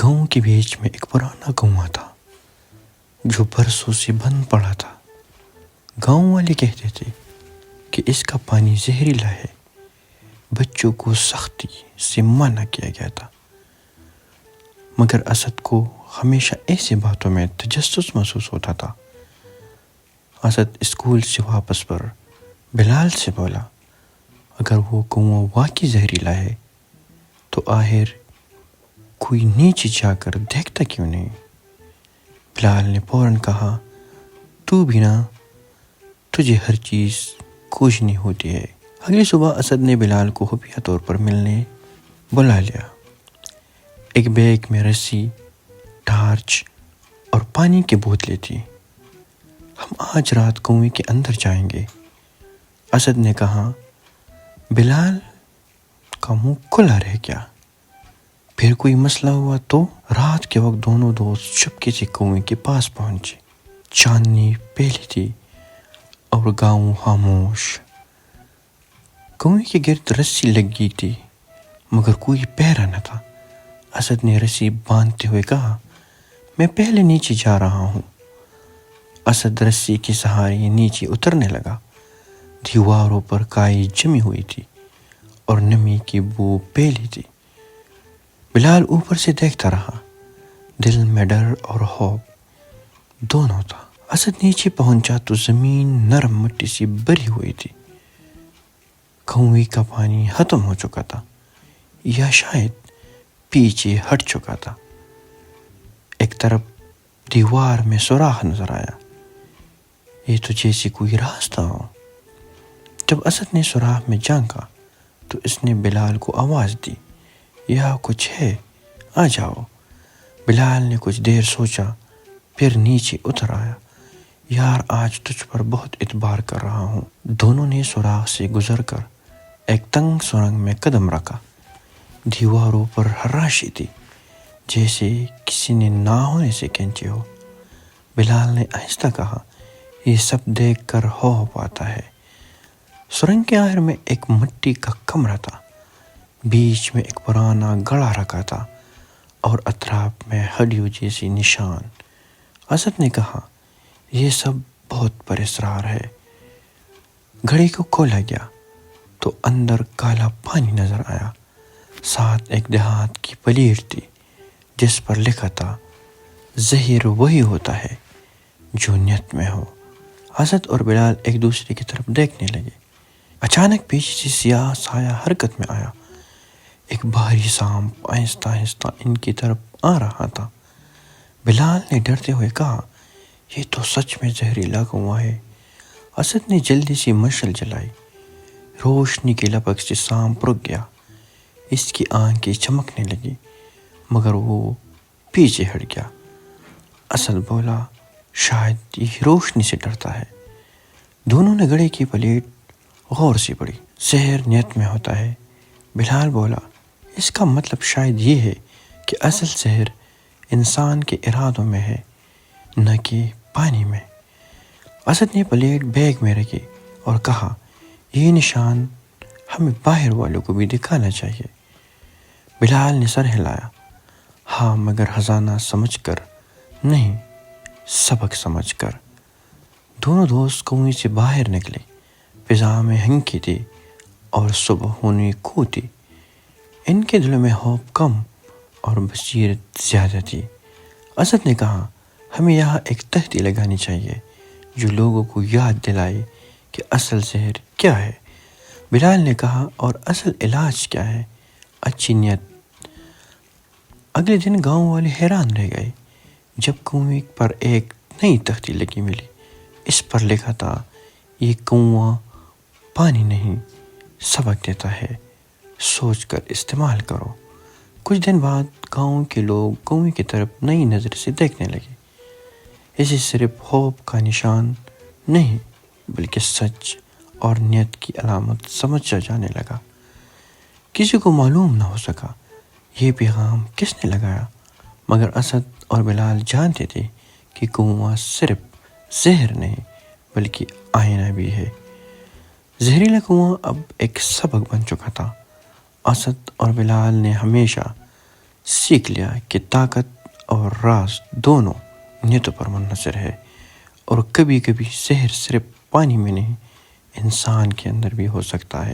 گاؤں کے بیچ میں ایک پرانا کنواں تھا جو برسوں سے بند پڑا تھا۔ گاؤں والے کہتے تھے کہ اس کا پانی زہریلا ہے۔ بچوں کو سختی سے منع کیا گیا تھا، مگر اسد کو ہمیشہ ایسی باتوں میں تجسس محسوس ہوتا تھا۔ اسد اسکول سے واپس پر بلال سے بولا، اگر وہ کنواں واقعی زہریلا ہے تو آخر کوئی نیچے جا کر دیکھتا کیوں نہیں؟ بلال نے فوراً کہا، تو بھی نا، تجھے ہر چیز کھوجنی ہوتی ہے۔ اگلی صبح اسد نے بلال کو خفیہ طور پر ملنے بلا لیا۔ ایک بیگ میں رسی، ٹارچ اور پانی کی بوتلیں تھی۔ ہم آج رات کنویں کے اندر جائیں گے، اسد نے کہا۔ بلال کا منہ کھلا رہ گیا۔ پھر کوئی مسئلہ ہوا تو؟ رات کے وقت دونوں دوست چپکے سے کنویں کے پاس پہنچے۔ چاندنی پھیلی تھی اور گاؤں خاموش۔ کنویں کے گرد رسی لگی تھی مگر کوئی پہرا نہ تھا۔ اسد نے رسی باندھتے ہوئے کہا، میں پہلے نیچے جا رہا ہوں۔ اسد رسی کے سہارے نیچے اترنے لگا۔ دیواروں پر کائی جمی ہوئی تھی اور نمی کی بو پھیلی تھی۔ بلال اوپر سے دیکھتا رہا، دل میں ڈر اور خوف دونوں تھا۔ اسد نیچے پہنچا تو زمین نرم مٹی سے بھری ہوئی تھی۔ کنویں کا پانی ختم ہو چکا تھا یا شاید پیچھے ہٹ چکا تھا۔ ایک طرف دیوار میں سوراخ نظر آیا، یہ تو جیسے کوئی راستہ ہو۔ جب اسد نے سوراخ میں جھانکا تو اس نے بلال کو آواز دی، یہاں کچھ ہے، آ جاؤ۔ بلال نے کچھ دیر سوچا، پھر نیچے اتر آیا۔ یار، آج تجھ پر بہت اعتبار کر رہا ہوں۔ دونوں نے سوراخ سے گزر کر ایک تنگ سرنگ میں قدم رکھا۔ دیواروں پر خراشی تھی جیسے کسی نے نہ ہونے سے کھینچی ہو۔ بلال نے آہستہ کہا، یہ سب دیکھ کر خوف آتا ہے۔ سرنگ کے آخر میں ایک مٹی کا کمرہ تھا، بیچ میں ایک پرانا گڑھا رکھا تھا اور اطراف میں ہڈیوں جیسی نشان۔ اسد نے کہا، یہ سب بہت پراسرار ہے۔ گھڑی کو کھولا گیا تو اندر کالا پانی نظر آیا۔ ساتھ ایک دیہات کی پلیٹ تھی جس پر لکھا تھا، زہر وہی ہوتا ہے جو نیت میں ہو۔ اسد اور بلال ایک دوسرے کی طرف دیکھنے لگے۔ اچانک پیچھے سے سیاہ سایہ حرکت میں آیا۔ ایک بھاری سانپ آہستہ آہستہ ان کی طرف آ رہا تھا۔ بلال نے ڈرتے ہوئے کہا، یہ تو سچ میں زہریلا کنواں ہے۔ اسد نے جلدی سے مشعل جلائی۔ روشنی کی لپک سے سانپ رک گیا۔ اس کی آنکھیں چمکنے لگی مگر وہ پیچھے ہٹ گیا۔ اسد بولا، شاید یہ روشنی سے ڈرتا ہے۔ دونوں نے گھڑے کی پلیٹ غور سے پڑھی۔ زہر نیت میں ہوتا ہے۔ بلال بولا، اس کا مطلب شاید یہ ہے کہ اصل زہر انسان کے ارادوں میں ہے، نہ کہ پانی میں۔ اسد نے پلیٹ بیگ میں رکھی اور کہا، یہ نشان ہمیں باہر والوں کو بھی دکھانا چاہیے۔ بلال نے سر ہلایا، ہاں، مگر خزانہ سمجھ کر نہیں، سبق سمجھ کر۔ دونوں دوست کنویں سے باہر نکلے۔ فضا میں ہنکی تھی اور صبح ہونے کو تھی۔ ان کے دلوں میں خوف کم اور بصیرت زیادہ تھی۔ اسد نے کہا، ہمیں یہاں ایک تہتی لگانی چاہیے جو لوگوں کو یاد دلائے کہ اصل زہر کیا ہے۔ بلال نے کہا، اور اصل علاج کیا ہے؟ اچھی نیت۔ اگلے دن گاؤں والے حیران رہ گئے جب کنویں پر ایک نئی تختی لگی ملی۔ اس پر لکھا تھا، یہ کنواں پانی نہیں، سبق دیتا ہے، سوچ کر استعمال کرو۔ کچھ دن بعد گاؤں کے لوگ کنویں کی طرف نئی نظر سے دیکھنے لگے۔ اسے صرف خوف کا نشان نہیں بلکہ سچ اور نیت کی علامت سمجھا جانے لگا۔ کسی کو معلوم نہ ہو سکا یہ پیغام کس نے لگایا، مگر اسد اور بلال جانتے تھے کہ کنواں صرف زہر نہیں بلکہ آئینہ بھی ہے۔ زہریلا کنواں اب ایک سبق بن چکا تھا۔ اسد اور بلال نے ہمیشہ سیکھ لیا کہ طاقت اور راز دونوں نیتوں پر منحصر ہے، اور کبھی کبھی زہر صرف پانی میں نہیں، انسان کے اندر بھی ہو سکتا ہے۔